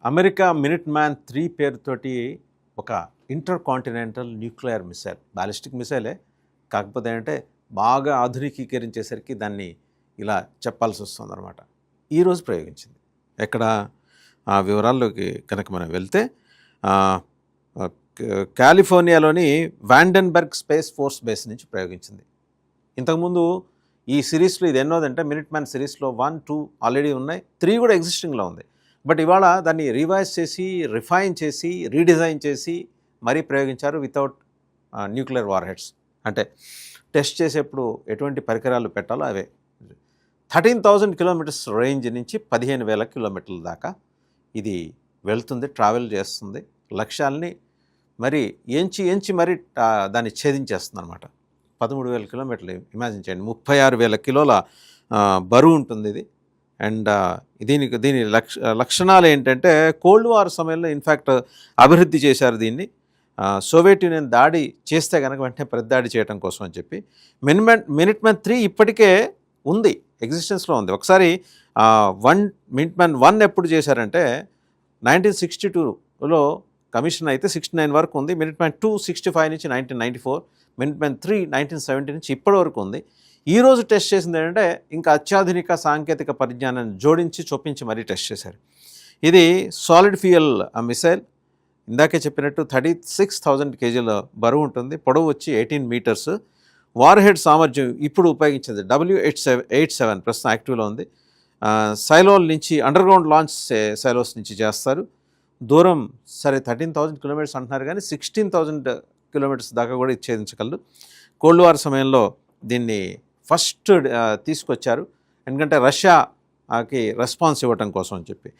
America minute man 3 పేరుతోటి ఒక intercontinental nuclear missile, ballistic మిసైలే, కాకపోతే ఏంటంటే బాగా ఆధునికీకరించేసరికి దాన్ని ఇలా చెప్పాల్సి వస్తుందన్నమాట. ఈరోజు ప్రయోగించింది. ఎక్కడ ఆ వివరాల్లోకి కనుక మనం వెళ్తే కాలిఫోర్నియాలోని వాండెన్బర్గ్ స్పేస్ ఫోర్స్ బేస్ నుంచి ప్రయోగించింది. ఇంతకుముందు ఈ సిరీస్లో ఇది ఎన్నోదంటే మినిట్ మ్యాన్ సిరీస్లో 1, 2 ఆల్రెడీ ఉన్నాయి, 3 కూడా ఎగ్జిస్టింగ్లో ఉంది. బట్ ఇవాళ దాన్ని రివైజ్ చేసి, రిఫైన్ చేసి, రీడిజైన్ చేసి మరీ ప్రయోగించారు వితౌట్ న్యూక్లియర్ వార్ హెడ్స్. అంటే టెస్ట్ చేసేప్పుడు ఎటువంటి పరికరాలు పెట్టాలో అవే. 13,000 కిలోమీటర్స్ రేంజ్ నుంచి 15,000 కిలోమీటర్ల దాకా ఇది వెళ్తుంది, ట్రావెల్ చేస్తుంది. లక్ష్యాలని మరి ఎంచి మరి దాన్ని ఛేదించేస్తుంది అనమాట. 13,000 కిలోమీటర్లు ఇమాజిన్ చేయండి, 36,000 కిలోల బరువు ఉంటుంది ఇది. అండ్ దీని లక్షణాలు ఏంటంటే కోల్డ్ వార్ సమయంలో ఇన్ఫ్యాక్ట్ అభివృద్ధి చేశారు దీన్ని. సోవియట్ యూనియన్ దాడి చేస్తే కనుక వెంటనే ప్రతిదాడి చేయడం కోసం అని చెప్పి. మినిట్ మ్యాన్ 3 ఇప్పటికే ఉంది, ఎగ్జిస్టెన్స్లో ఉంది. ఒకసారి మినిట్ మ్యాన్ 1 ఎప్పుడు చేశారంటే 1962లో కమిషన్ అయితే 69 వరకు ఉంది. మినిట్ మ్యాన్ 2 65 నుంచి 1994, మినిట్ మ్యాన్ 3 1970 నుంచి ఇప్పటి వరకు ఉంది. ఈరోజు టెస్ట్ చేసింది ఏంటంటే ఇంకా అత్యాధునిక సాంకేతిక పరిజ్ఞానాన్ని జోడించి చొప్పించి మరీ టెస్ట్ చేశారు. ఇది సాలిడ్ ఫ్యూయల్ మిసైల్. ఇందాకే చెప్పినట్టు 36,000 కేజీల బరువు ఉంటుంది, పొడవు వచ్చి 18 మీటర్స్. వార్ హెడ్ సామర్థ్యం ఇప్పుడు ఉపయోగించేది W87 ప్రస్తుతం యాక్టివ్లో ఉంది. సైలోల్ నుంచి అండర్గ్రౌండ్ లాంచ్ సైలోస్ నుంచి చేస్తారు. దూరం సరే 13,000 కిలోమీటర్స్ అంటున్నారు, కానీ 16,000 కిలోమీటర్స్ దాకా కూడా ఛేదించగలరు. కోల్డ్ వార్ సమయంలో దీన్ని ఫస్ట్ తీసుకొచ్చారు, ఎందుకంటే రష్యాకి రెస్పాన్స్ ఇవ్వటం కోసం అని చెప్పి.